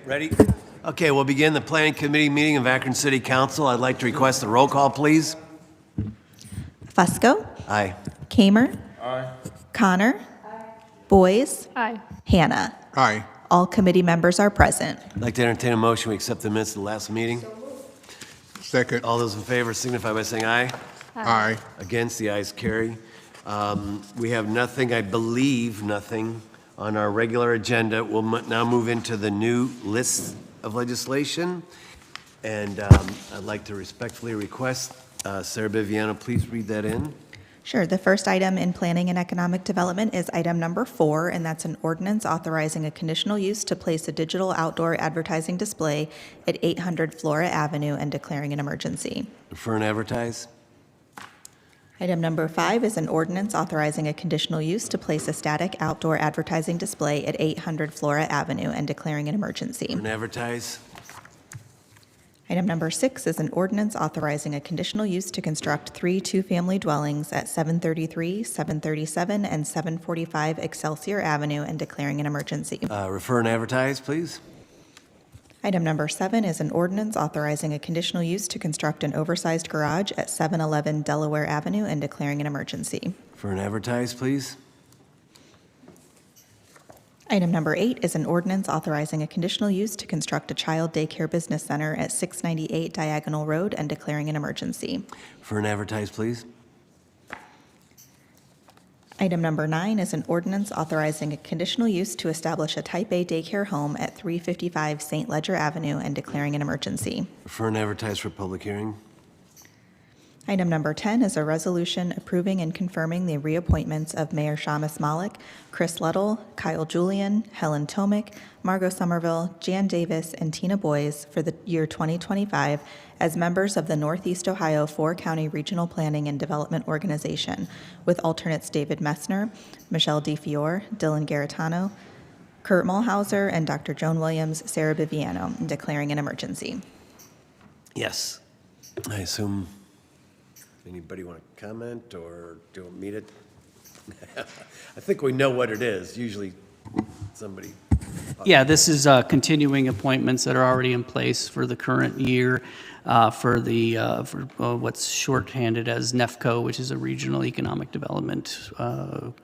Ready? Okay, we'll begin the Planning Committee meeting of Akron City Council. I'd like to request a roll call, please. Fusco. Aye. Kamer. Aye. Connor. Aye. Boyes. Aye. Hannah. Aye. All committee members are present. I'd like to entertain a motion. We accept the minutes of the last meeting. Second. All those in favor signify by saying aye. Aye. Against, the ayes carry. We have nothing, I believe, nothing on our regular agenda. We'll now move into the new list of legislation. And I'd like to respectfully request Sarah Biviano, please read that in. Sure. The first item in Planning and Economic Development is item number 4, and that's an ordinance authorizing a conditional use to place a digital outdoor advertising display at 800 Flora Avenue and declaring an emergency. Refer and advertise. Item number 5 is an ordinance authorizing a conditional use to place a static outdoor advertising display at 800 Flora Avenue and declaring an emergency. Refer and advertise. Item number 6 is an ordinance authorizing a conditional use to construct 3 two-family dwellings at 733, 737, and 745 Excelsior Avenue and declaring an emergency. Refer and advertise, please. Item number 7 is an ordinance authorizing a conditional use to construct an oversized garage at 711 Delaware Avenue and declaring an emergency. Refer and advertise, please. Item number 8 is an ordinance authorizing a conditional use to construct a child daycare business center at 698 Diagonal Road and declaring an emergency. Refer and advertise, please. Item number 9 is an ordinance authorizing a conditional use to establish a Type A daycare home at 355 St. Ledger Avenue and declaring an emergency. Refer and advertise for public hearing. Item number 10 is a resolution approving and confirming the reappointments of Mayor Shamus Malik, Chris Luddle, Kyle Julian, Helen Tomick, Margot Somerville, Jan Davis, and Tina Boyes for the year 2025 as members of the Northeast Ohio 4-County Regional Planning and Development Organization, with alternates David Messner, Michelle DeFiore, Dylan Garitano, Kurt Mulhauser, and Dr. Joan Williams, Sarah Biviano, declaring an emergency. Yes. I assume anybody want to comment or do we meet it? I think we know what it is. Usually somebody. Yeah, this is continuing appointments that are already in place for the current year for what's shorthanded as NEFCO, which is a Regional Economic Development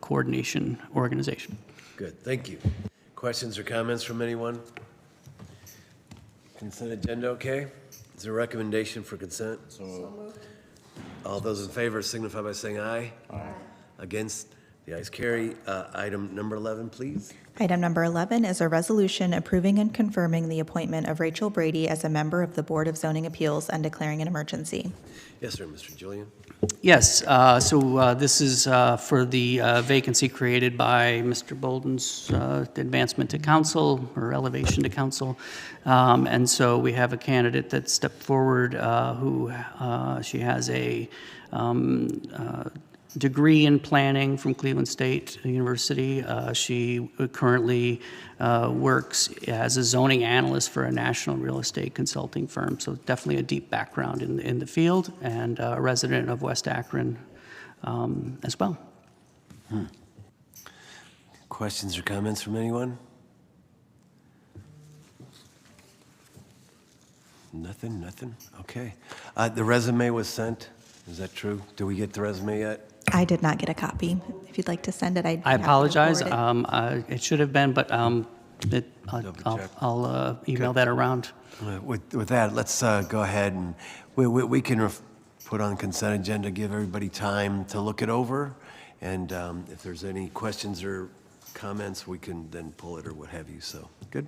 Coordination Organization. Good, thank you. Questions or comments from anyone? Consent agenda okay? Is there a recommendation for consent? So moved. All those in favor signify by saying aye. Aye. Against, the ayes carry. Item number 11, please. Item number 11 is a resolution approving and confirming the appointment of Rachel Brady as a member of the Board of Zoning Appeals and declaring an emergency. Yes, sir, Mr. Julian. Yes, this is for the vacancy created by Mr. Bolden's advancement to council or elevation to council. And so we have a candidate that stepped forward who she has a degree in planning from Cleveland State University. She currently works as a zoning analyst for a national real estate consulting firm, so definitely a deep background in the field, and a resident of West Akron as well. Questions or comments from anyone? Nothing? Okay. The resume was sent. Is that true? Did we get the resume yet? I did not get a copy. If you'd like to send it, I apologize. It. It should have been, but I'll email that around. With that, let's go ahead and we can put on consent agenda, give everybody time to look it over, and if there's any questions or comments, we can then pull it or what have you. So good.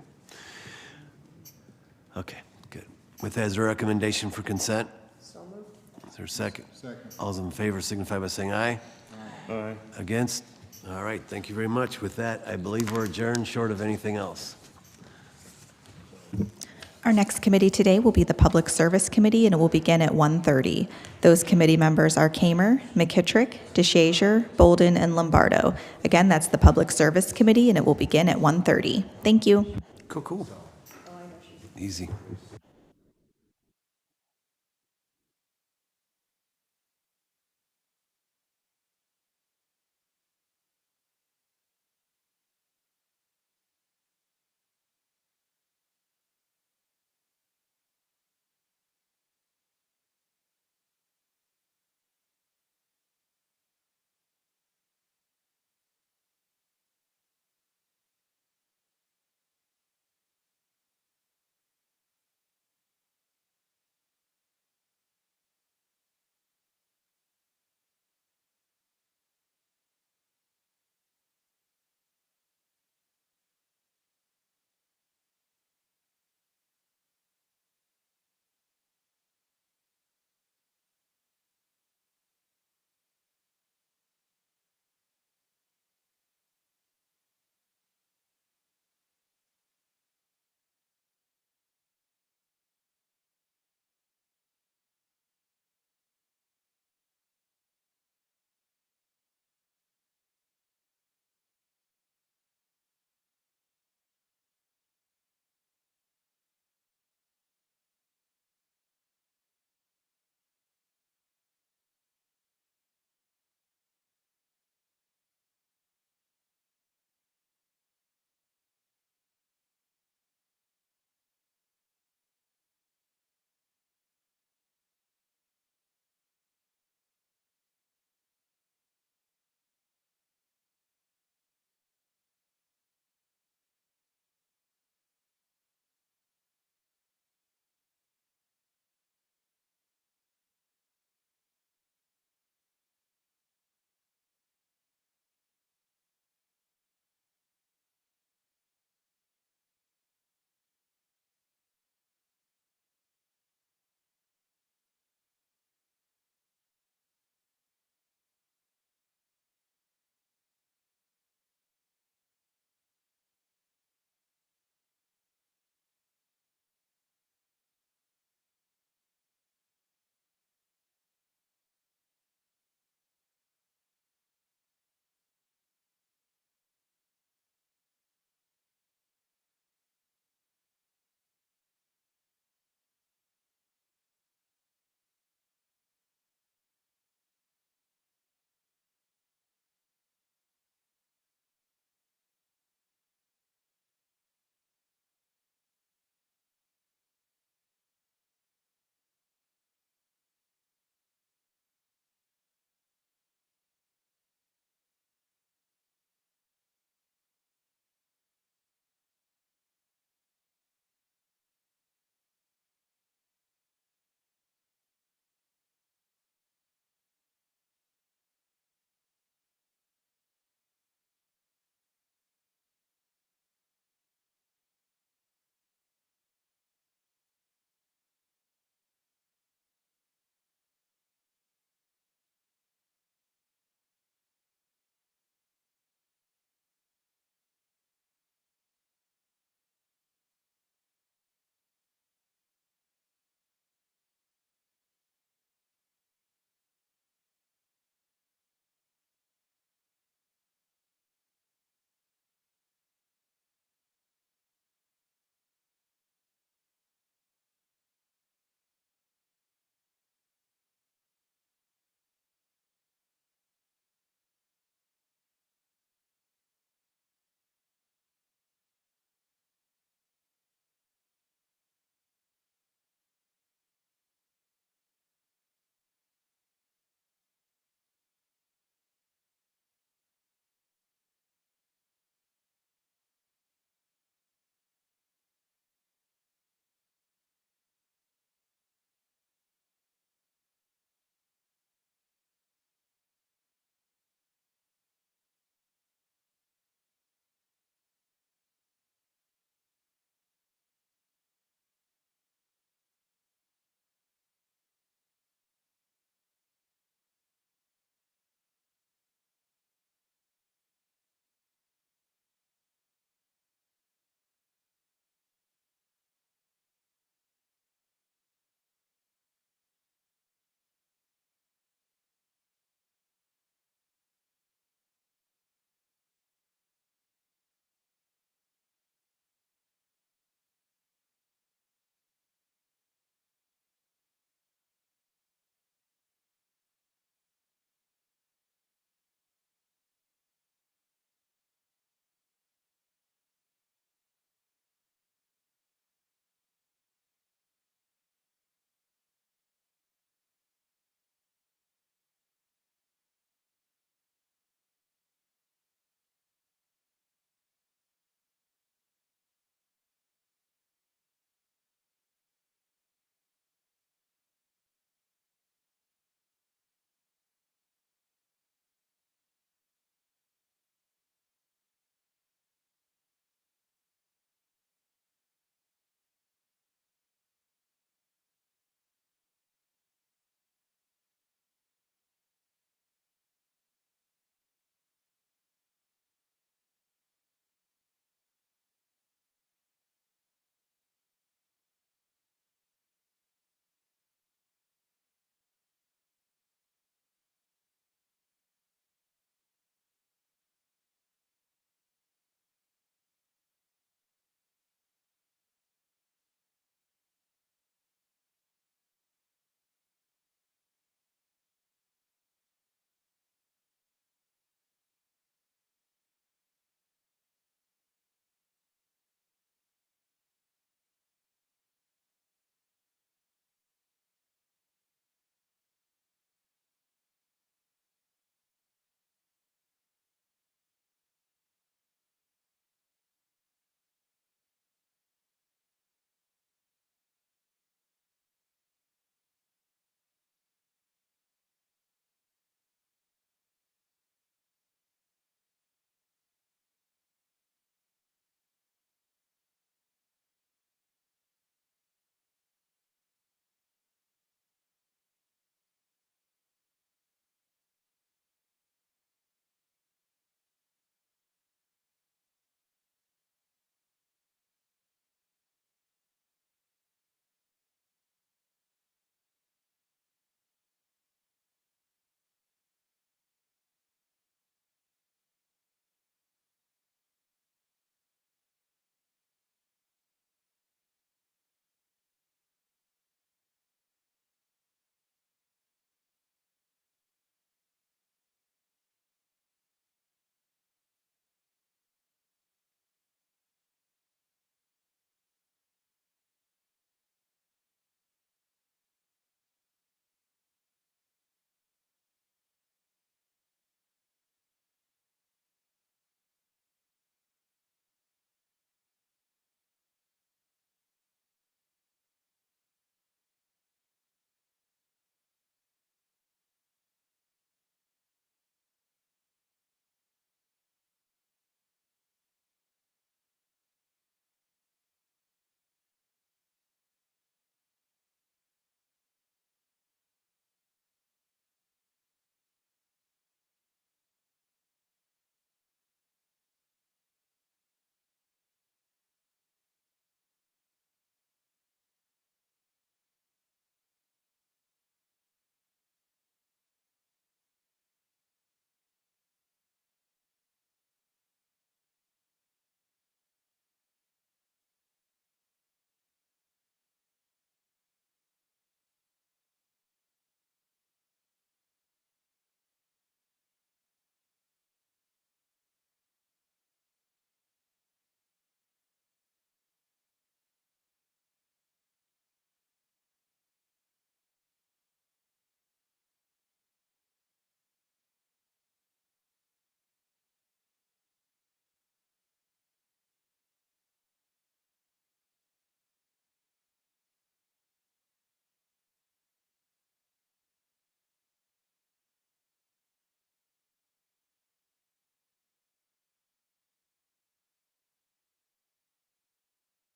Okay, good. With that, is there a recommendation for consent? So moved. Is there a second? Second. All those in favor signify by saying aye. Aye. Against? All right, thank you very much. With that, I believe we're adjourned short of anything else. Our next committee today will be the Public Service Committee, and it will begin at 1:30. Those committee members are Kamer, McKittrick, DeShazier, Bolden, and Lombardo. Again, that's the Public Service Committee, and it will begin at 1:30. Thank you. Cool. Easy.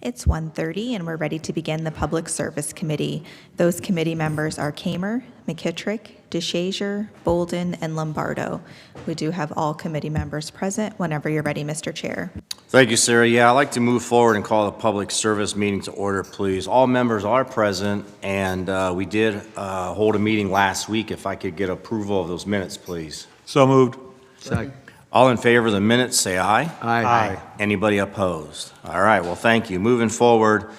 It's 1:30 and we're ready to begin the Public Service Committee. Those committee members are Kamer, McKittrick, DeShazier, Bolden, and Lombardo. We do have all committee members present whenever you're ready, Mr. Chair. Thank you, Sarah. Yeah, I'd like to move forward and call the public service meeting to order, please. All members are present, and we did hold a meeting last week. If I could get approval of those minutes, please. So moved. Second. All in favor of the minutes, say aye. Aye. Anybody opposed? All right, well, thank you. Moving forward,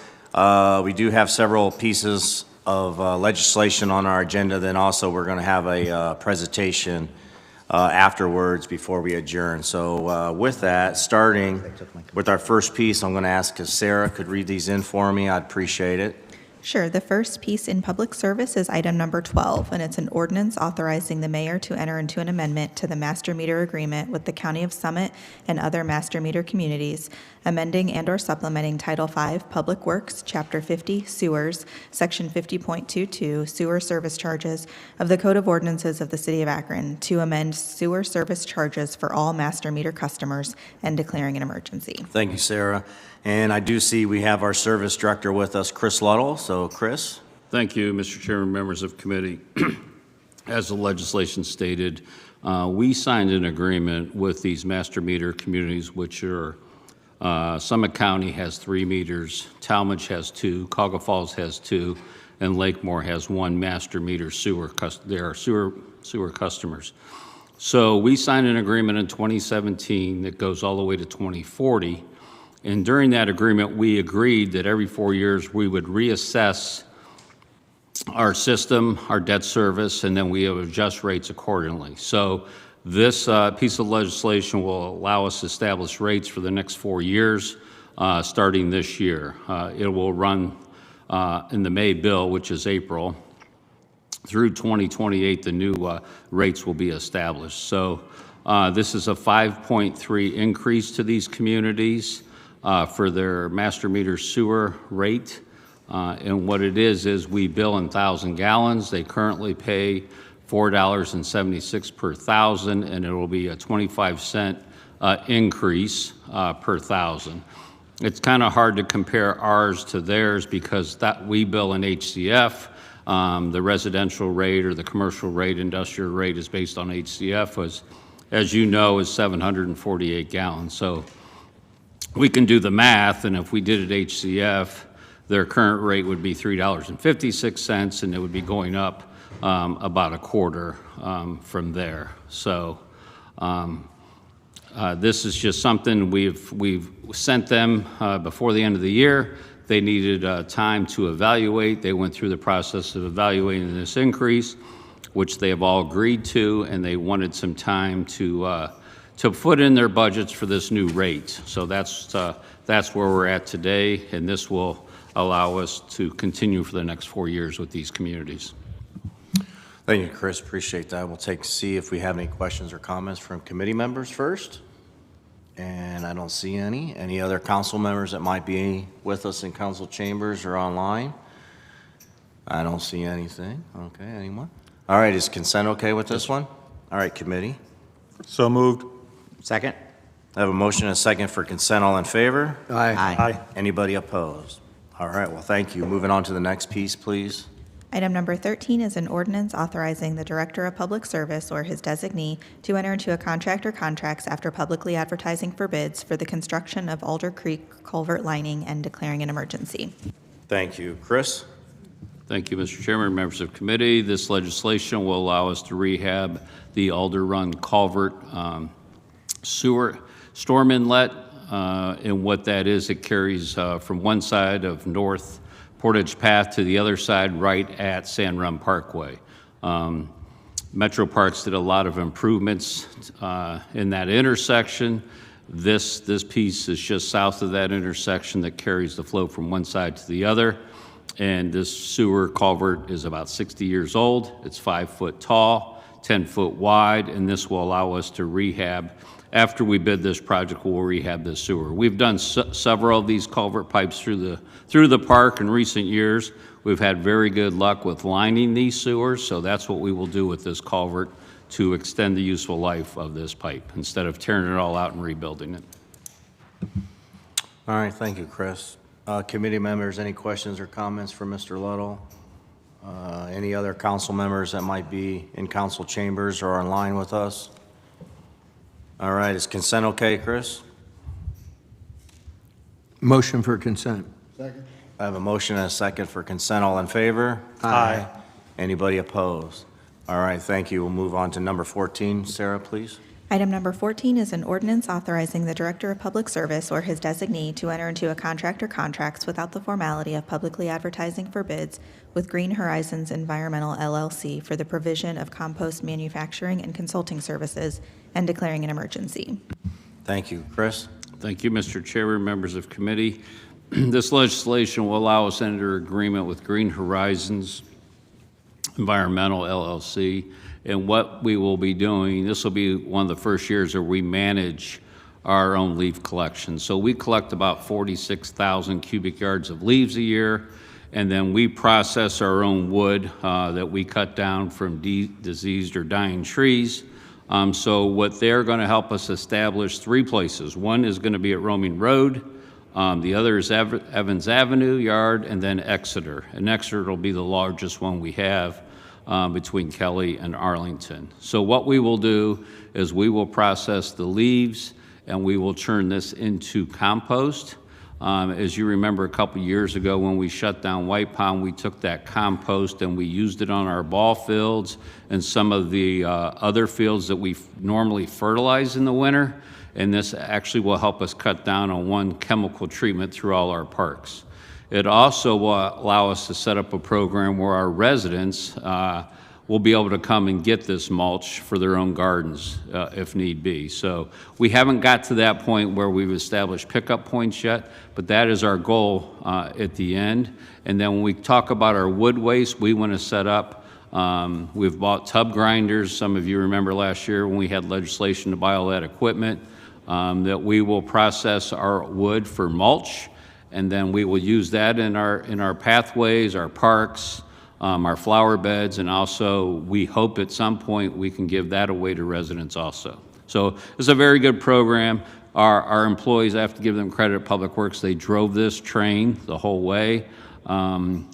we do have several pieces of legislation on our agenda. Then also, we're going to have a presentation afterwards before we adjourn. So with that, starting with our first piece, I'm going to ask if Sarah could read these in for me. I'd appreciate it. Sure. The first piece in public service is item number 12, and it's an ordinance authorizing the mayor to enter into an amendment to the master meter agreement with the County of Summit and other master meter communities, amending and/or supplementing Title V Public Works, Chapter 50 Sewers, Section 50.22 Sewer Service Charges of the Code of Ordinances of the City of Akron to amend sewer service charges for all master meter customers and declaring an emergency. Thank you, Sarah. And I do see we have our service director with us, Chris Luddle. So, Chris? Thank you, Mr. Chairman, members of committee. As the legislation stated, we signed an agreement with these master meter communities, which are Summit County has 3 meters, Talmadge has 2, Cauga Falls has 2, and Lakemore has 1 master meter sewer. They are sewer customers. So we signed an agreement in 2017 that goes all the way to 2040. And during that agreement, we agreed that every 4 years we would reassess our system, our debt service, and then we would adjust rates accordingly. So this piece of legislation will allow us to establish rates for the next 4 years, starting this year. It will run in the May bill, which is April, through 2028. The new rates will be established. So this is a 5.3 increase to these communities for their master meter sewer rate. And what it is we bill in 1,000 gallons. They currently pay $4.76 per thousand, and it will be a 25-cent increase per thousand. It's kind of hard to compare ours to theirs because that we bill in HCF. The residential rate or the commercial rate, industrial rate is based on HCF, as you know, is 748 gallons. So we can do the math, and if we did it HCF, their current rate would be $3.56, and it would be going up about a quarter from there. So this is just something we've sent them before the end of the year. They needed time to evaluate. They went through the process of evaluating this increase, which they have all agreed to, and they wanted some time to put in their budgets for this new rate. So that's where we're at today, and this will allow us to continue for the next 4 years with these communities. Thank you, Chris. Appreciate that. We'll see if we have any questions or comments from committee members first. And I don't see any. Any other council members that might be with us in council chambers or online? I don't see anything. Okay, anyone? All right, is consent okay with this one? All right, committee. So moved. Second. I have a motion and a second for consent. All in favor? Aye. Anybody opposed? All right, well, thank you. Moving on to the next piece, please. Item number 13 is an ordinance authorizing the Director of Public Service or his designee to enter into a contract or contracts after publicly advertising for bids for the construction of Alder Creek culvert lining and declaring an emergency. Thank you. Chris? Thank you, Mr. Chairman, members of committee. This legislation will allow us to rehab the Alder Run culvert sewer storm inlet. And what that is, it carries from one side of North Portage Path to the other side right at San Run Parkway. Metro Parks did a lot of improvements in that intersection. This piece is just south of that intersection that carries the flow from one side to the other. And this sewer culvert is about 60 years old. It's 5 foot tall, 10 foot wide, and this will allow us to rehab. After we bid this project, we'll rehab this sewer. We've done several of these culvert pipes through the park in recent years. We've had very good luck with lining these sewers, so that's what we will do with this culvert to extend the useful life of this pipe instead of tearing it all out and rebuilding it. All right, thank you, Chris. Committee members, any questions or comments for Mr. Luddle? Any other council members that might be in council chambers or online with us? All right, is consent okay, Chris? Motion for consent. I have a motion and a second for consent. All in favor? Aye. Anybody opposed? All right, thank you. We'll move on to number 14. Sarah, please. Item number 14 is an ordinance authorizing the Director of Public Service or his designee to enter into a contract or contracts without the formality of publicly advertising for bids with Green Horizons Environmental LLC for the provision of compost manufacturing and consulting services and declaring an emergency. Thank you. Chris? Thank you, Mr. Chairman, members of committee. This legislation will allow us to enter agreement with Green Horizons Environmental LLC. And what we will be doing, this will be one of the first years where we manage our own leaf collection. So we collect about 46,000 cubic yards of leaves a year, and then we process our own wood that we cut down from diseased or dying trees. So what they're going to help us establish 3 places. One is going to be at Roaming Road. The other is Evans Avenue Yard, and then Exeter. And Exeter will be the largest one we have between Kelly and Arlington. So what we will do is we will process the leaves and we will turn this into compost. As you remember, a couple years ago when we shut down White Pond, we took that compost and we used it on our ball fields and some of the other fields that we normally fertilize in the winter. And this actually will help us cut down on one chemical treatment through all our parks. It also will allow us to set up a program where our residents will be able to come and get this mulch for their own gardens if need be. So we haven't got to that point where we've established pickup points yet, but that is our goal at the end. And then when we talk about our wood waste, we want to set up, we've bought tub grinders. Some of you remember last year when we had legislation to buy all that equipment, that we will process our wood for mulch. And then we will use that in our pathways, our parks, our flower beds, and also we hope at some point we can give that away to residents also. So it's a very good program. Our employees, I have to give them credit at Public Works, they drove this train the whole way.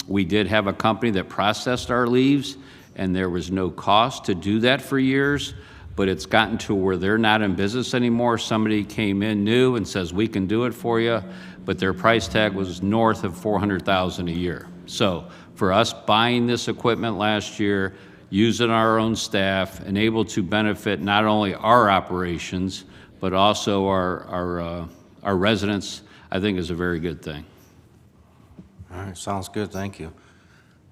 We did have a company that processed our leaves, and there was no cost to do that for years. But it's gotten to where they're not in business anymore. Somebody came in new and says, we can do it for you, but their price tag was north of $400,000 a year. So for us buying this equipment last year, using our own staff, and able to benefit not only our operations, but also our residents, I think is a very good thing. All right, sounds good. Thank you.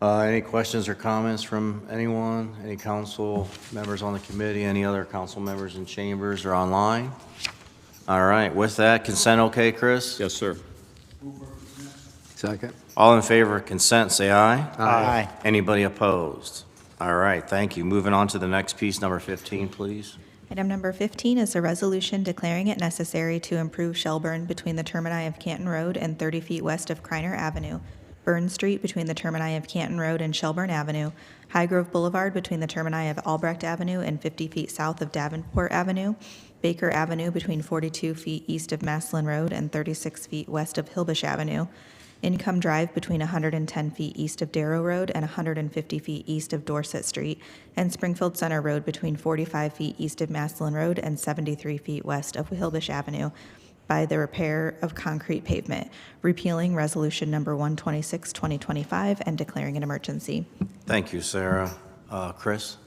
Any questions or comments from anyone? Any council members on the committee? Any other council members in chambers or online? All right, with that, consent okay, Chris? Yes, sir. Second. All in favor of consent, say aye. Aye. Anybody opposed? All right, thank you. Moving on to the next piece, number 15, please. Item number 15 is a resolution declaring it necessary to improve Shelburne between the termini of Canton Road and 30 feet west of Kreiner Avenue, Burn Street between the termini of Canton Road and Shelburne Avenue, High Grove Boulevard between the termini of Albrecht Avenue and 50 feet south of Davenport Avenue, Baker Avenue between 42 feet east of Maslin Road and 36 feet west of Hilbush Avenue, Income Drive between 110 feet east of Darrow Road and 150 feet east of Dorset Street, and Springfield Center Road between 45 feet east of Maslin Road and 73 feet west of Hilbush Avenue by the repair of concrete pavement, repealing Resolution Number 126, 2025, and declaring an emergency. Thank you, Sarah. Chris?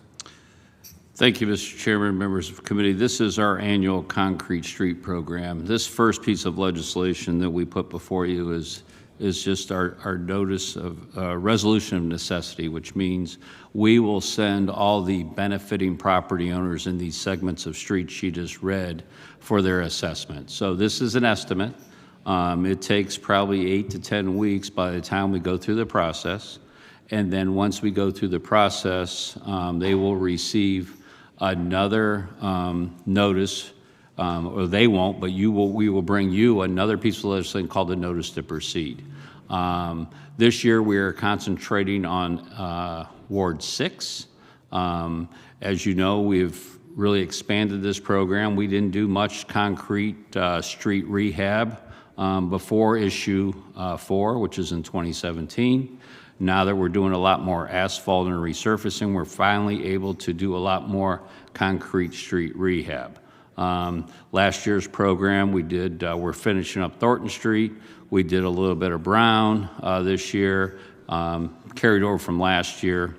Thank you, Mr. Chairman, members of the committee. This is our annual concrete street program. This first piece of legislation that we put before you is just our notice of resolution of necessity, which means we will send all the benefiting property owners in these segments of street she just read for their assessment. So this is an estimate. It takes probably 8 to 10 weeks by the time we go through the process. And then once we go through the process, they will receive another notice, or they won't, but we will bring you another piece of legislation called the notice to proceed. This year we are concentrating on Ward 6. As you know, we've really expanded this program. We didn't do much concrete street rehab before issue 4, which is in 2017. Now that we're doing a lot more asphalt and resurfacing, we're finally able to do a lot more concrete street rehab. Last year's program, we're finishing up Thornton Street. We did a little bit of Brown this year, carried over from last year.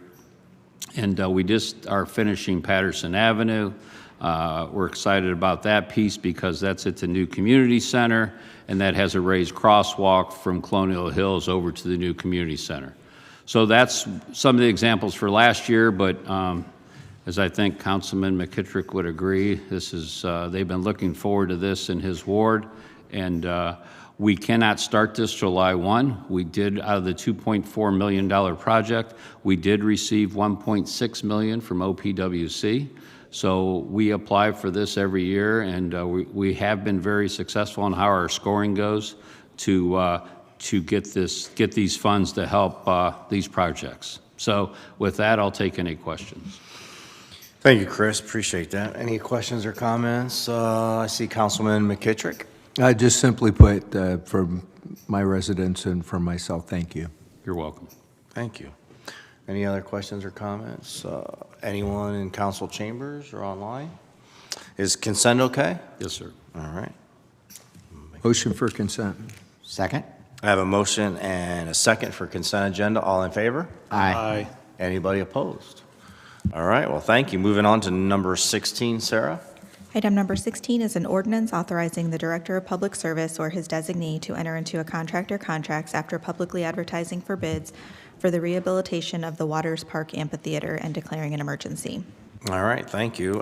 And we just are finishing Patterson Avenue. We're excited about that piece because that's at the new community center, and that has a raised crosswalk from Colonial Hills over to the new community center. So that's some of the examples for last year, but as I think Councilman McKittrick would agree, this is they've been looking forward to this in his ward, and we cannot start this July 1. We did, out of the $2.4 million project, we did receive $1.6 million from OPWC. So we apply for this every year, and we have been very successful in how our scoring goes to get these funds to help these projects. So with that, I'll take any questions. Thank you, Chris. Appreciate that. Any questions or comments? I see Councilman McKittrick. I just simply put, from my residents and from myself, thank you. You're welcome. Thank you. Any other questions or comments? Anyone in council chambers or online? Is consent okay? Yes, sir. All right. Motion for consent. Second? I have a motion and a second for consent agenda. All in favor? Aye. Anybody opposed? All right, well, thank you. Moving on to number 16, Sarah. Item number 16 is an ordinance authorizing the Director of Public Service or his designee to enter into a contract or contracts after publicly advertising for bids for the rehabilitation of the Waters Park Amphitheater and declaring an emergency. All right, thank you.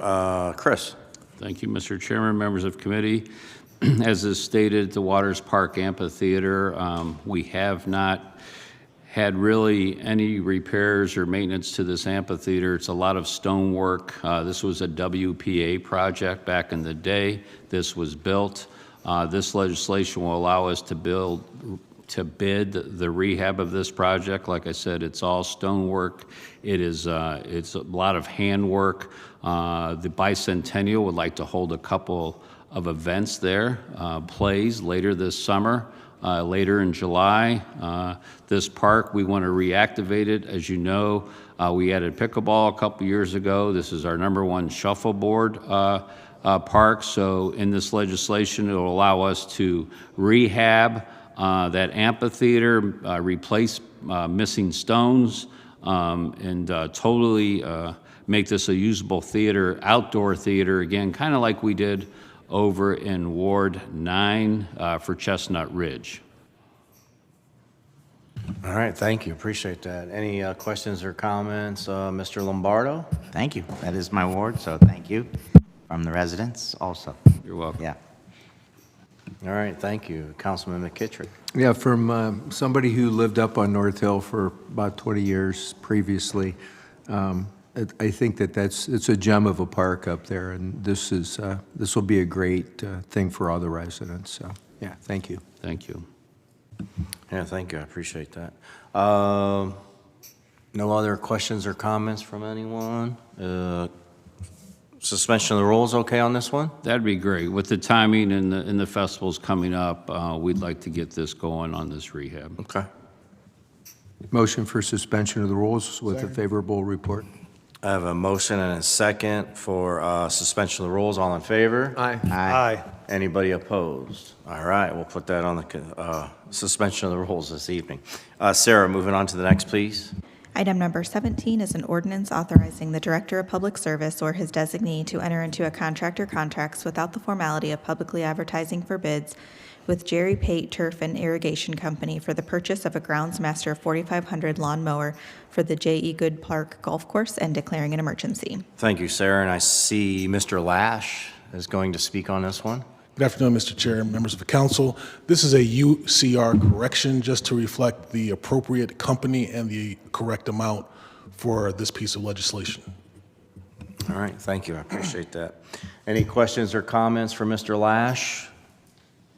Chris? Thank you, Mr. Chairman, members of committee. As is stated, the Waters Park Amphitheater, we have not had really any repairs or maintenance to this amphitheater. It's a lot of stonework. This was a WPA project back in the day. This was built. This legislation will allow us to bid the rehab of this project. Like I said, it's all stonework. It's a lot of handwork. The Bicentennial would like to hold a couple of events there, plays later this summer. Later in July. This park, we want to reactivate it. As you know, we added pickleball a couple years ago. This is our #1 shuffleboard park. So in this legislation, it will allow us to rehab that amphitheater, replace missing stones, and totally make this a usable theater, outdoor theater, again, kind of like we did over in Ward 9 for Chestnut Ridge. All right, thank you. Appreciate that. Any questions or comments? Mr. Lombardo? Thank you. That is my ward, so thank you. From the residents also. You're welcome. Yeah. All right, thank you. Councilman McKittrick. Yeah, from somebody who lived up on North Hill for about 20 years previously, I think it's a gem of a park up there, and this will be a great thing for all the residents. So, yeah, thank you. Thank you. Yeah, thank you. I appreciate that. No other questions or comments from anyone? Suspension of the rules okay on this one? That'd be great. With the timing and the festivals coming up, we'd like to get this going on this rehab. Okay. Motion for suspension of the rules with a favorable report. I have a motion and a second for suspension of the rules. All in favor? Aye. Aye. Anybody opposed? All right, we'll put that on the suspension of the rules this evening. Sarah, moving on to the next, please. Item number 17 is an ordinance authorizing the Director of Public Service or his designee to enter into a contract or contracts without the formality of publicly advertising for bids with Jerry Pate Turf and Irrigation Company for the purchase of a Groundsmaster 4500 lawnmower for the J.E. Good Park Golf Course and declaring an emergency. Thank you, Sarah, and I see Mr. Lash is going to speak on this one. Good afternoon, Mr. Chair, members of the council. This is a UCR correction just to reflect the appropriate company and the correct amount for this piece of legislation. All right, thank you. I appreciate that. Any questions or comments for Mr. Lash?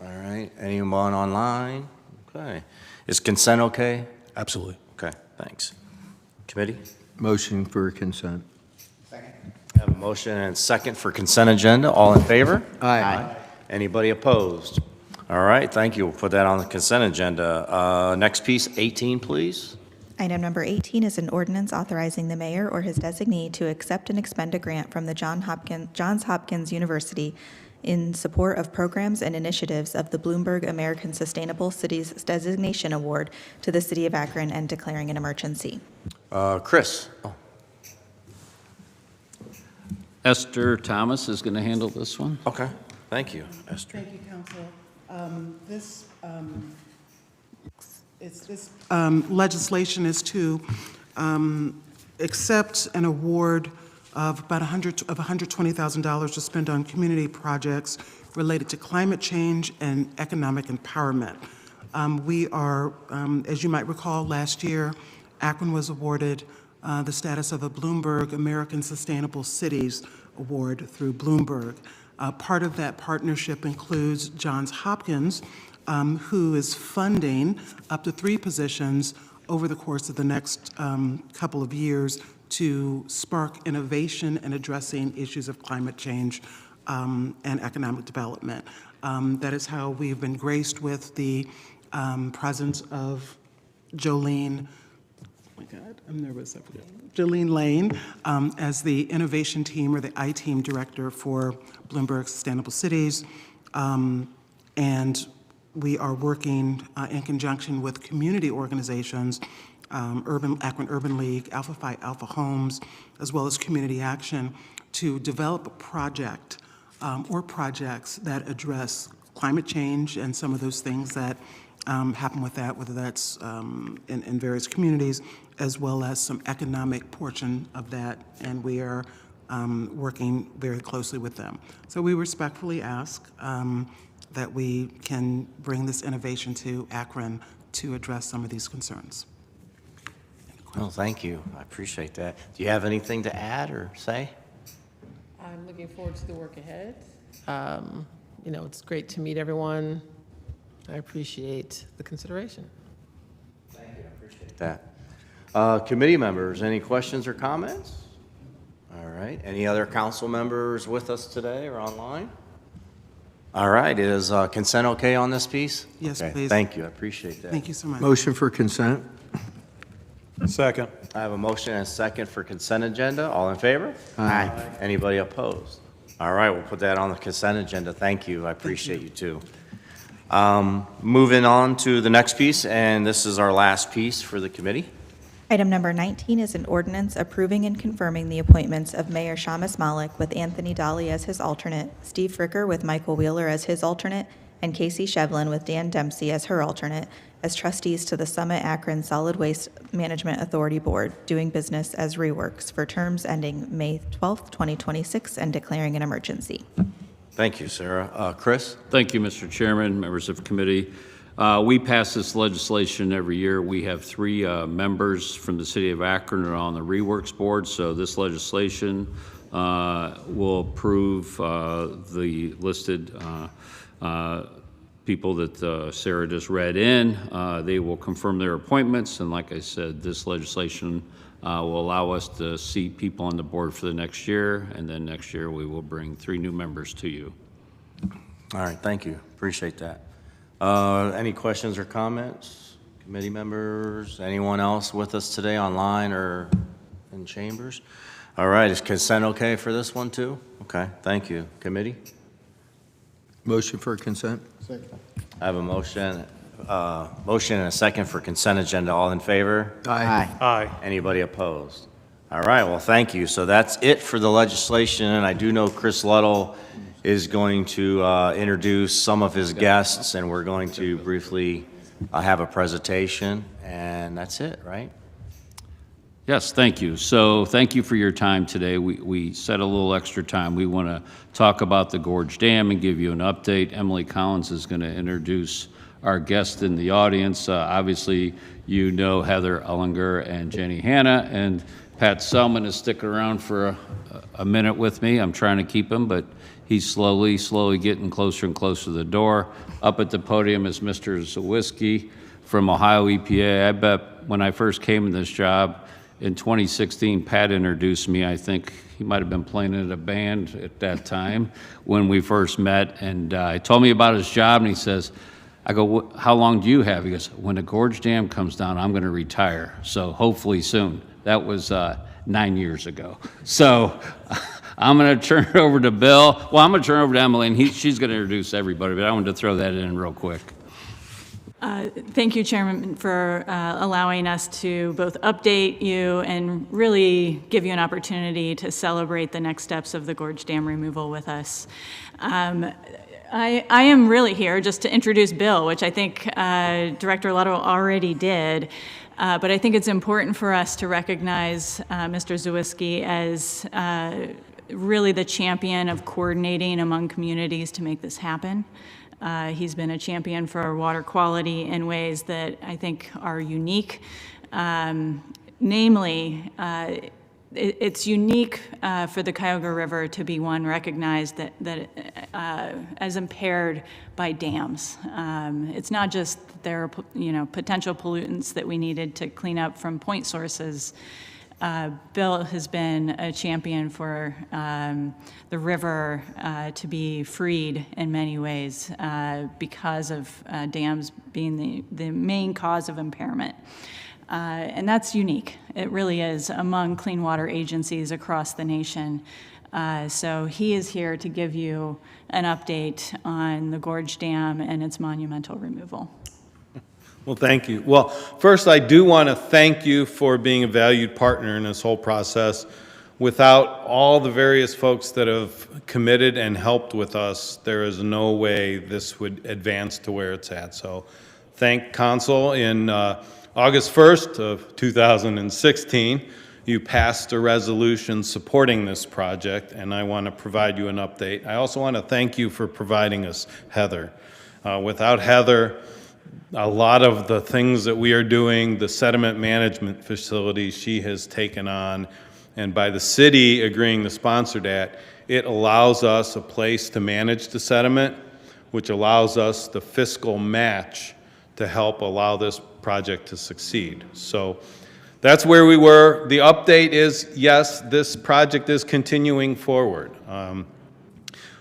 All right, anyone online? Okay. Is consent okay? Absolutely. Okay, thanks. Committee? Motion for consent. I have a motion and second for consent agenda. All in favor? Aye. Anybody opposed? All right, thank you. We'll put that on the consent agenda. Next piece, 18, please. Item number 18 is an ordinance authorizing the mayor or his designee to accept and expend a grant from the Johns Hopkins University in support of programs and initiatives of the Bloomberg American Sustainable Cities Designation Award to the City of Akron and declaring an emergency. Chris? Oh, Esther Thomas is going to handle this one. okay, thank you, Esther. Thank you, Council. This legislation is to accept an award of about $120,000 to spend on community projects related to climate change and economic empowerment. We are, as you might recall, last year, Akron was awarded the status of a Bloomberg American Sustainable Cities Award through Bloomberg. Part of that partnership includes Johns Hopkins, who is funding up to 3 positions over the course of the next couple of years to spark innovation in addressing issues of climate change and economic development. That is how we've been graced with the presence of Jolene, oh my God, I'm nervous. Jolene Lane as the innovation team or the I-team director for Bloomberg Sustainable Cities. And we are working in conjunction with community organizations, Akron Urban League, Alpha Phi Alpha Homes, as well as Community Action, to develop a project or projects that address climate change and some of those things that happen with that, whether that's in various communities, as well as some economic portion of that, and we are working very closely with them. So we respectfully ask that we can bring this innovation to Akron to address some of these concerns. Well, thank you. I appreciate that. Do you have anything to add or say? I'm looking forward to the work ahead. You know, it's great to meet everyone. I appreciate the consideration. Thank you. I appreciate that. Committee members, any questions or comments? All right. Any other council members with us today or online? All right. Is consent okay on this piece? Yes, Okay, please. thank you. I appreciate that. Thank you so much. Motion for consent? Second. I have a motion and a second for consent agenda. All in favor? Aye. Anybody opposed? All right, we'll put that on the consent agenda. Thank you. I appreciate you too. Moving on to the next piece, and this is our last piece for the committee. Item number 19 is an ordinance approving and confirming the appointments of Mayor Shamus Malik with Anthony Dolly as his alternate, Steve Fricker with Michael Wheeler as his alternate, and Casey Shevlin with Dan Dempsey as her alternate, as trustees to the Summit Akron Solid Waste Management Authority Board, doing business as Reworks for terms ending May 12th, 2026, and declaring an emergency. Thank you, Sarah. Chris? Thank you, Mr. Chairman, members of committee. We pass this legislation every year. We have 3 members from the city of Akron are on the Reworks Board, so this legislation will approve the listed people that Sarah just read in. They will confirm their appointments, and like I said, this legislation will allow us to seat people on the board for the next year, and then next year we will bring 3 new members to you. All right, thank you. Appreciate that. Any questions or comments? Committee members? Anyone else with us today online or in chambers? All right, is consent okay for this one too? Okay, thank you. Committee? Motion for consent? I have a motion and a second for consent agenda. All in favor? Aye. Aye. Anybody opposed? All right, well, thank you. So that's it for the legislation, and I do know Chris Luddle is going to introduce some of his guests, and we're going to briefly have a presentation, and that's it, right? Yes, thank you. So thank you for your time today. We set a little extra time. We want to talk about the Gorge Dam and give you an update. Emily Collins is going to introduce our guest in the audience. Obviously, you know Heather Ellinger and Jenny Hanna, and Pat Selman is sticking around for a minute with me. I'm trying to keep him, but he's slowly getting closer and closer to the door. Up at the podium is Mr. Zawiski from Ohio EPA. I bet when I first came in this job, in 2016, Pat introduced me. I think he might have been playing in a band at that time when we first met, and he told me about his job, and he says, I go, how long do you have? He goes, when the gorge dam comes down, I'm going to retire, so hopefully soon. That was 9 years ago. So I'm going to turn it over to Bill. Well, I'm going to turn it over to Emily, and she's going to introduce everybody, but I wanted to throw that in real quick. Thank you, Chairman, for allowing us to both update you and really give you an opportunity to celebrate the next steps of the Gorge Dam removal with us. I am really here just to introduce Bill, which I think Director Luttle already did. But I think it's important for us to recognize Mr. Zawiski as really the champion of coordinating among communities to make this happen. He's been a champion for water quality in ways that I think are unique. Namely, it's unique for the Cuyahoga River to be one recognized that as impaired by dams. It's not just that there are potential pollutants that we needed to clean up from point sources. Bill has been a champion for the river to be freed in many ways because of dams being the main cause of impairment. And that's unique. It really is among clean water agencies across the nation. So he is here to give you an update on the Gorge Dam and its monumental removal. Well, thank you. Well, first, I do want to thank you for being a valued partner in this whole process. Without all the various folks that have committed and helped with us, there is no way this would advance to where it's at. So thank Council. In August 1st of 2016, you passed a resolution supporting this project, and I want to provide you an update. I also want to thank you for providing us Heather. Without Heather, a lot of the things that we are doing, the sediment management facility she has taken on, and by the city agreeing to sponsor that, it allows us a place to manage the sediment, which allows us the fiscal match to help allow this project to succeed. So that's where we were. The update is, yes, this project is continuing forward.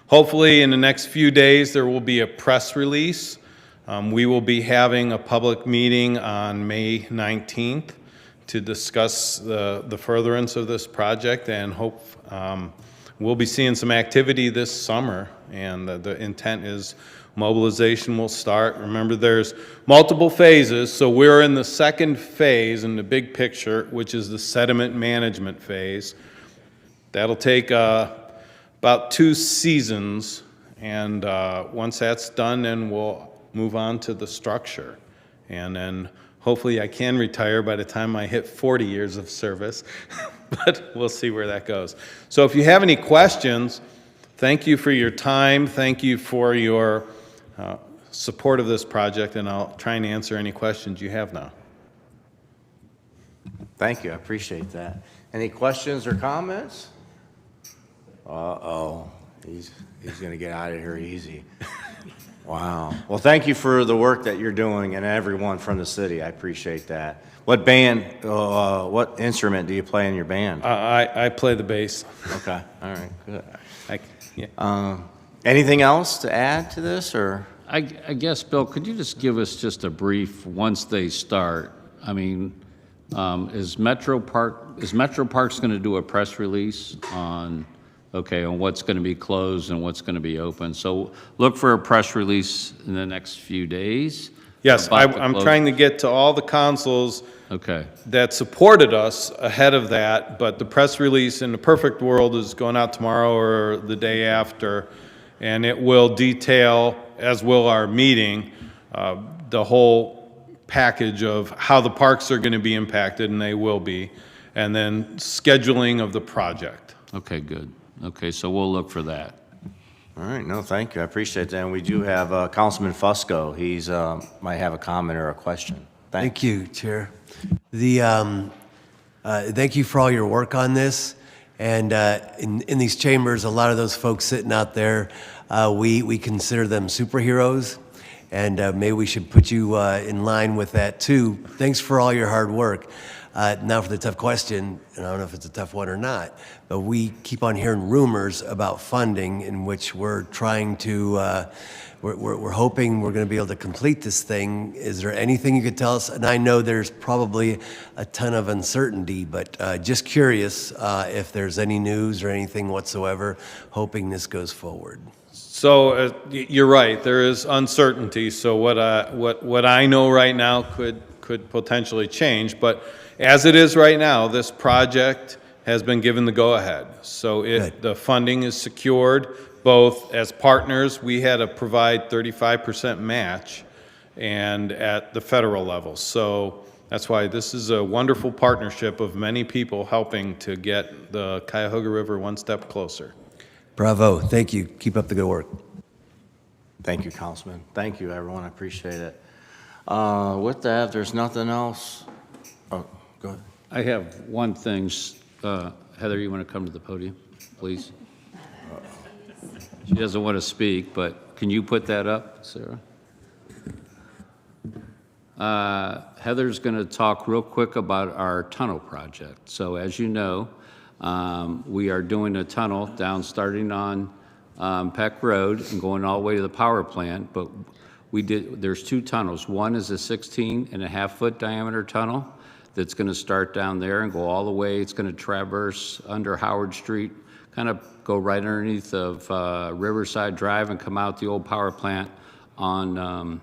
Hopefully in the next few days there will be a press release. We will be having a public meeting on May 19th to discuss the furtherance of this project, and hope we'll be seeing some activity this summer, and the intent is mobilization will start. Remember, there's multiple phases, so we're in the second phase in the big picture, which is the sediment management phase. That'll take about 2 seasons, and once that's done, then we'll move on to the structure. And then hopefully I can retire by the time I hit 40 years of service, but we'll see where that goes. So if you have any questions, thank you for your time. Thank you for your support of this project, and I'll try and answer any questions you have now. Thank you, I appreciate that. Any questions or comments? Uh-oh, he's going to get out of here easy. Wow. Well, thank you for the work that you're doing, and everyone from the city. I appreciate that. What band, what instrument do you play in your band? I play the bass. Okay, all right, good. Yeah. Anything else to add to this, or? I guess, Bill, could you just give us just a brief, once they start, I mean, is Metro Parks going to do a press release on what's going to be closed and what's going to be open? So look for a press release in the next few days? Yes, I'm trying to get to all the councils that supported us ahead of that, but the press release in the perfect world is going out tomorrow or the day after, and it will detail, as will our meeting, the whole package of how the parks are going to be impacted, and they will be, and then scheduling of the project. Okay, good. Okay, so we'll look for that. All right, no, thank you. I appreciate that. And we do have Councilman Fusco. He's might have a comment or a question. Thank you, Chair. Thank you for all your work on this. And in these chambers, a lot of those folks sitting out there, we consider them superheroes. And maybe we should put you in line with that too. Thanks for all your hard work. Now for the tough question, and I don't know if it's a tough one or not, but we keep on hearing rumors about funding in which we're trying to, we're hoping we're going to be able to complete this thing. Is there anything you could tell us? And I know there's probably a ton of uncertainty, but just curious if there's any news or anything whatsoever, hoping this goes forward. So you're right, there is uncertainty. So what I know right now could potentially change. But as it is right now, this project has been given the go-ahead. So the funding is secured. Both as partners, we had to provide 35% match, and at the federal level. So that's why this is a wonderful partnership of many people helping to get the Cuyahoga River one step closer. Bravo. Thank you. Keep up the good work. Thank you, Councilman. Thank you, everyone. I appreciate it. With that, if there's nothing else. Oh, go ahead. I have one thing. Heather, you want to come to the podium, please? She doesn't want to speak, but can you put that up, Sarah? Heather's going to talk real quick about our tunnel project. So as you know, we are doing a tunnel starting on Peck Road and going all the way to the power plant, but there's two tunnels. One is a 16.5-foot diameter tunnel that's going to start down there and go all the way. It's going to traverse under Howard Street, kind of go right underneath of Riverside Drive and come out the old power plant on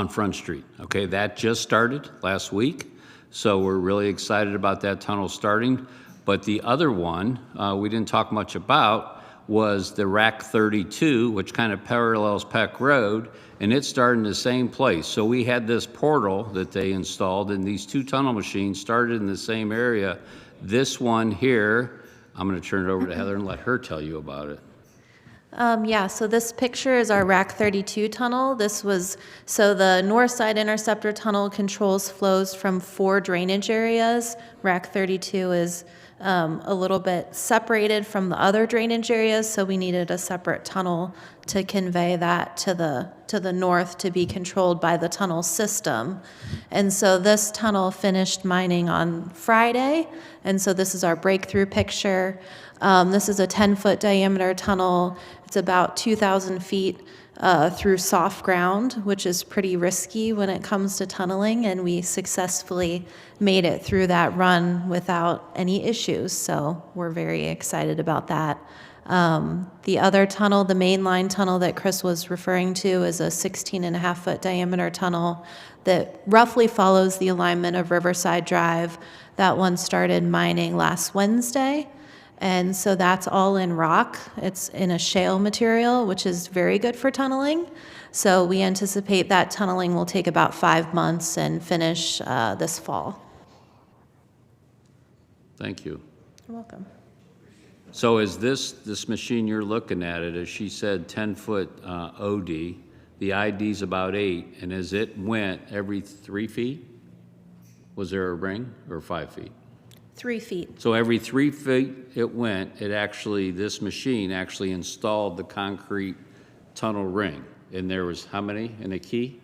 Front Street. Okay, that just started last week, so we're really excited about that tunnel starting. But the other one we didn't talk much about was the RAC 32, which kind of parallels Peck Road, and it started in the same place. So we had this portal that they installed, and these two tunnel machines started in the same area. This one here, I'm going to turn it over to Heather and let her tell you about it. Yeah, so this picture is our RAC 32 tunnel. So the north side interceptor tunnel controls flows from 4 drainage areas. RAC 32 is a little bit separated from the other drainage areas, so we needed a separate tunnel to convey that to the north to be controlled by the tunnel system. And so this tunnel finished mining on Friday, and so this is our breakthrough picture. This is a 10-foot diameter tunnel. It's about 2,000 feet through soft ground, which is pretty risky when it comes to tunneling, and we successfully made it through that run without any issues, so we're very excited about that. The other tunnel, the mainline tunnel that Chris was referring to, is a 16.5-foot diameter tunnel that roughly follows the alignment of Riverside Drive. That one started mining last Wednesday. And so that's all in rock. It's in a shale material, which is very good for tunneling. So we anticipate that tunneling will take about 5 months and finish this fall. Thank you. You're welcome. So is this machine you're looking at it, as she said, 10-foot OD, the ID's about 8, and as it went every 3 feet? Was there a ring, or 5 feet? 3 feet. So every 3 feet it went, this machine actually installed the concrete tunnel ring. And there was how many in a key?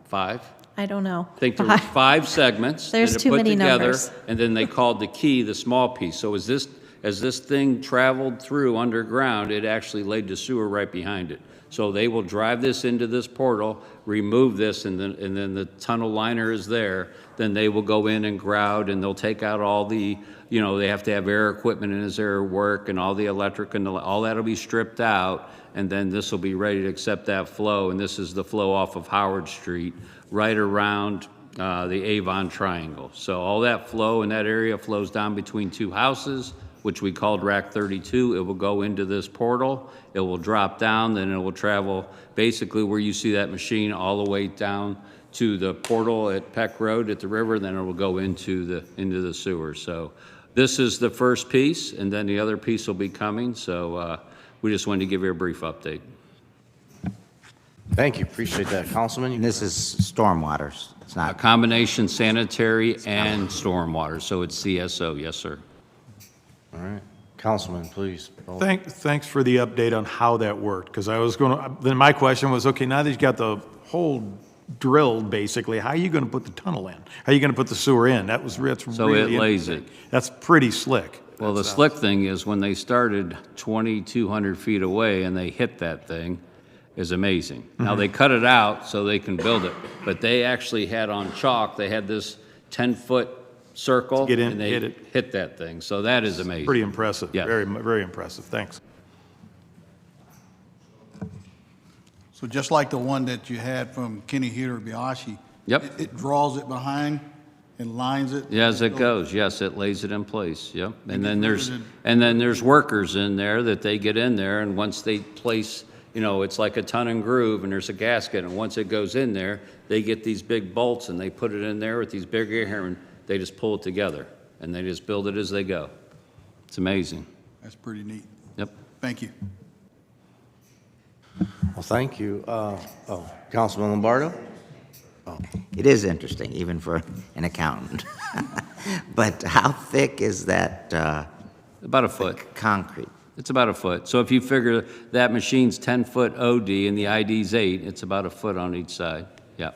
5? I don't know. I think there were 5 segments. There's that it too put many together, numbers. And then they called the key the small piece. So as this thing traveled through underground, it actually laid the sewer right behind it. So they will drive this into this portal, remove this, and then the tunnel liner is there. Then they will go in and grout, and they'll take out all the, they have to have air equipment in his air work, and all the electric, and all that'll be stripped out, and then this will be ready to accept that flow. And this is the flow off of Howard Street, right around the Avon Triangle. So all that flow in that area flows down between 2 houses, which we called RAC 32. It will go into this portal, it will drop down, then it will travel basically where you see that machine all the way down to the portal at Peck Road at the river, then it will go into the sewer. So this is the first piece, and then the other piece will be coming. So we just wanted to give you a brief update. Thank you, appreciate that, Councilman. And this is stormwater. It's A not, combination sanitary and stormwater, so it's CSO, yes, sir. All right, Councilman, please. Thanks for the update on how that worked, because I was going to, then my question was, okay, now that you've got the whole drilled, basically. How are you going to put the tunnel in? How are you going to put the sewer in? That's really So it lays interesting. it. That's pretty slick. Well, the slick thing is when they started 2,200 feet away and they hit that thing is amazing. Now, they cut it out so they can build it, but they actually had on chalk, they had this 10-foot circle. Get in, and they hit it. hit that thing. So that is amazing. Pretty impressive. Yeah. Very, very impressive. Thanks. So just like the one that you had from Kenny Hitter Biashi. Yep. It draws it behind and lines it. Yeah, as it goes, yes, it lays it in place, yep. And then get there's, rid of and then there's workers in there that they get in there, and once they place, you know, it's like a ton and groove, and there's a gasket, and once it goes in there, they get these big bolts, and they put it in there with these big air, and they just pull it together, and they just build it as they go. It's amazing. That's pretty neat. Yep. Thank you. Well, thank you. Councilman Lombardo? It is interesting, even for an accountant. But how thick is that About a foot. concrete? It's about a foot. So if you figure that machine's 10-foot OD and the ID's 8, it's about a foot on each side. Yeah.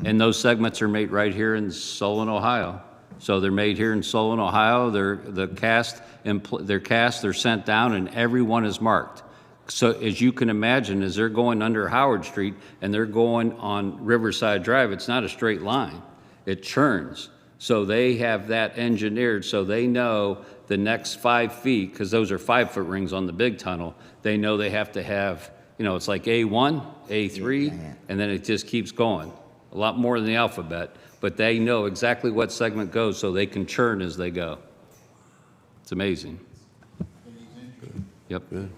And those segments are made right here in Solon, Ohio. So they're made here in Solon, Ohio. They're cast, they're sent down, and every one is marked. So as you can imagine, as they're going under Howard Street and they're going on Riverside Drive, it's not a straight line. It churns. So they have that engineered so they know the next 5 feet, because those are 5-foot rings on the big tunnel, they know they have to have, you know, it's like A1, A3, and then it just keeps going. A lot more than the alphabet, but they know exactly what segment goes so they can churn as they go. It's amazing. Yep. Good.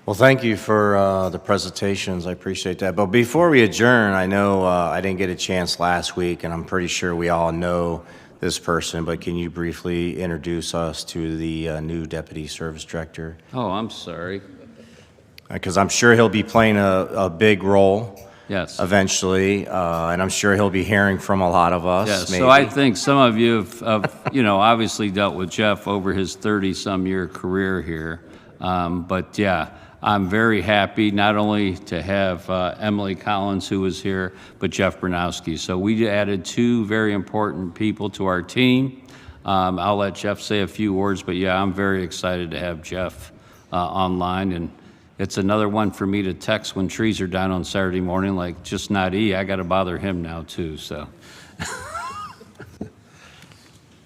Well, thank you for the presentations. I appreciate that. But before we adjourn, I know I didn't get a chance last week, and I'm pretty sure we all know this person, but can you briefly introduce us to the new Deputy Service Director? Oh, I'm sorry. Because I'm sure he'll be playing a big role. Yes. Eventually, and I'm sure he'll be hearing from a lot of us. Yes, maybe. so I think some of you have, you know, obviously dealt with Jeff over his 30-some-year career here. But yeah, I'm very happy not only to have Emily Collins, who was here, but Jeff Bronowski. So we added 2 very important people to our team. I'll let Jeff say a few words, but yeah, I'm very excited to have Jeff online. And it's another one for me to text when trees are down on Saturday morning, like, just not I got to bother him now too, so.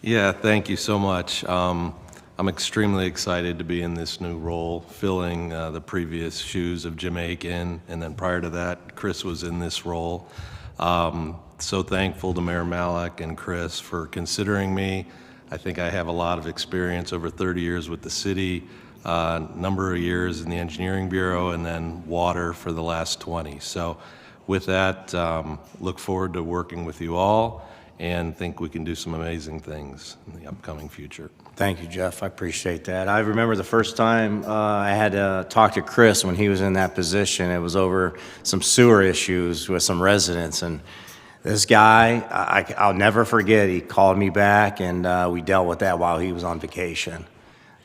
Yeah, thank you so much. I'm extremely excited to be in this new role, filling the previous shoes of Jim Aiken, and then prior to that, Chris was in this role. So thankful to Mayor Malik and Chris for considering me. I think I have a lot of experience, over 30 years with the city, number of years in the Engineering Bureau, and then water for the last 20. So with that, look forward to working with you all and think we can do some amazing things in the upcoming future. Thank you, Jeff. I appreciate that. I remember the first time I had to talk to Chris when he was in that position. It was over some sewer issues with some residents, and this guy, I'll never forget, he called me back, and we dealt with that while he was on vacation.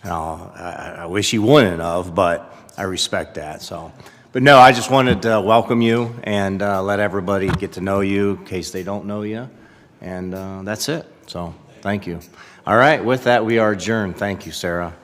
I wish he wouldn't have, but I respect that. So, but no, I just wanted to welcome you and let everybody get to know you in case they don't know you, and that's it. So, thank you. All right, with that, we are adjourned. Thank you, Sarah.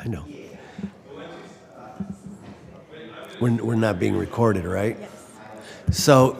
I know. We're not being recorded, right? Yes. So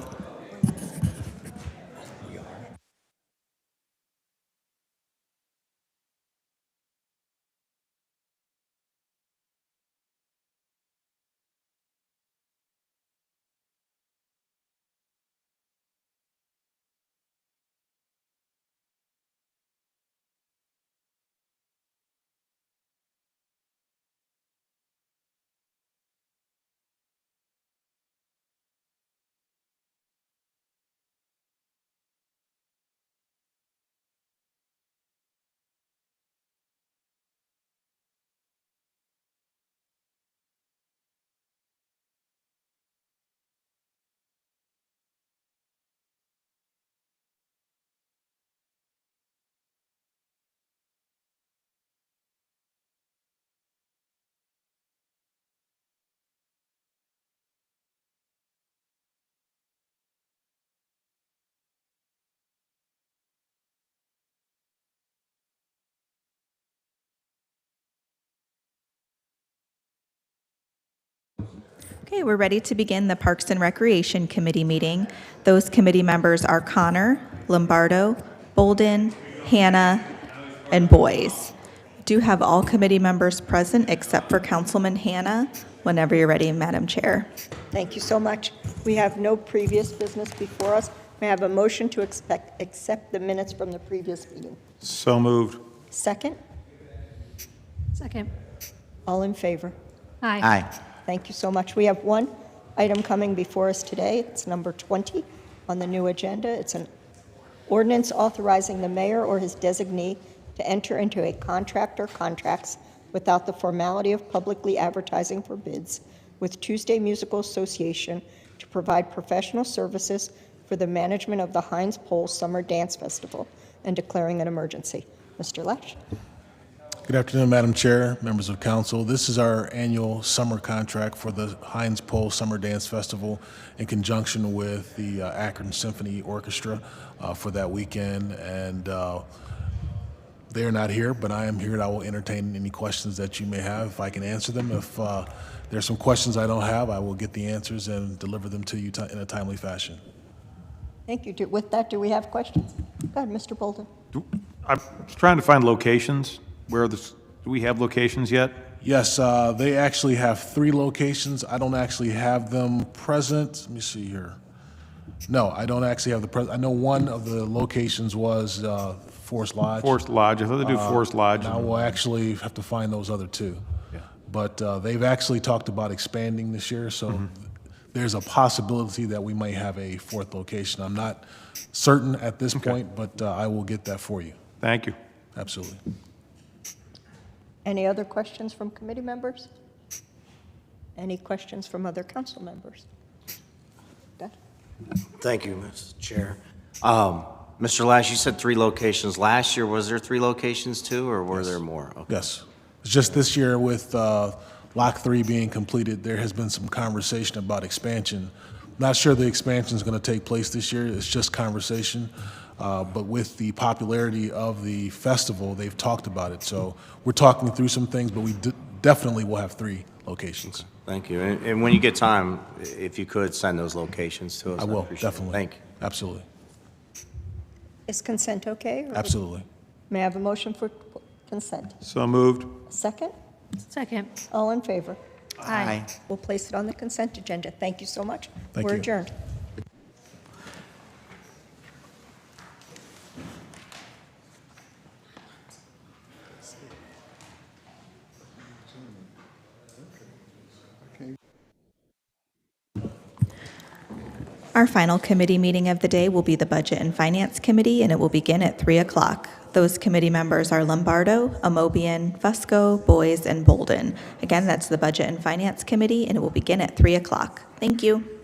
Okay, we're ready to begin the Parks and Recreation Committee meeting. Those committee members are Connor, Lombardo, Bolden, Hannah, and Boyes. Do have all committee members present except for Councilman Hannah. Whenever you're ready, Madam Chair. Thank you so much. We have no previous business before us. May I have a motion to accept the minutes from the previous meeting? So moved. Second? Second. All in favor? Aye. Aye. Thank you so much. We have one item coming before us today. It's number 20 on the new agenda. It's an ordinance authorizing the mayor or his designee to enter into a contract or contracts without the formality of publicly advertising for bids with Tuesday Musical Association to provide professional services for the management of the Heinz Pole Summer Dance Festival and declaring an emergency. Mr. Lesh? Good afternoon, Madam Chair, members of council. This is our annual summer contract for the Heinz Pole Summer Dance Festival in conjunction with the Akron Symphony Orchestra for that weekend. And they are not here, but I am here and I will entertain any questions that you may have if I can answer them. If there's some questions I don't have, I will get the answers and deliver them to you in a timely fashion. Thank you. With that, do we have questions? Go ahead, Mr. Bolden. I'm trying to find locations. Do we have locations yet? Yes, they actually have 3 locations. I don't actually have them present. Let me see here. No, I don't actually have the present. I know one of the locations was Forest Lodge. Forest Lodge. I thought they do Forest Lodge. I will actually have to find those other 2. Yeah. But they've actually talked about expanding this year, so there's a possibility that we might have a 4th location. I'm not certain at this point, but I will get that for you. Thank you. Absolutely. Any other questions from committee members? Any questions from other council members? Okay. Thank you, Mr. Chair. Mr. Lash, you said 3 locations. Last year, was there 3 locations too, or were there more? Okay. Yes. It's just this year with Lock 3 being completed, there has been some conversation about expansion. Not sure the expansion is going to take place this year. It's just conversation. But with the popularity of the festival, they've talked about it. So we're talking through some things, but we definitely will have 3 locations. Okay. Thank you. And when you get time, if you could send those locations to us. I will, appreciate it. definitely. Thank you. Absolutely. Is consent okay? Absolutely. May I have a motion for consent? So moved. Second? Second. All in favor? Aye. We'll place it on the consent agenda. Thank you so much. Thank We're you. adjourned. Our final committee meeting of the day will be the Budget and Finance Committee, and it will begin at 3 o'clock. Those committee members are Lombardo, Amobian, Fusco, Boyes, and Bolden. Again, that's the Budget and Finance Committee, and it will begin at 3 o'clock. Thank you.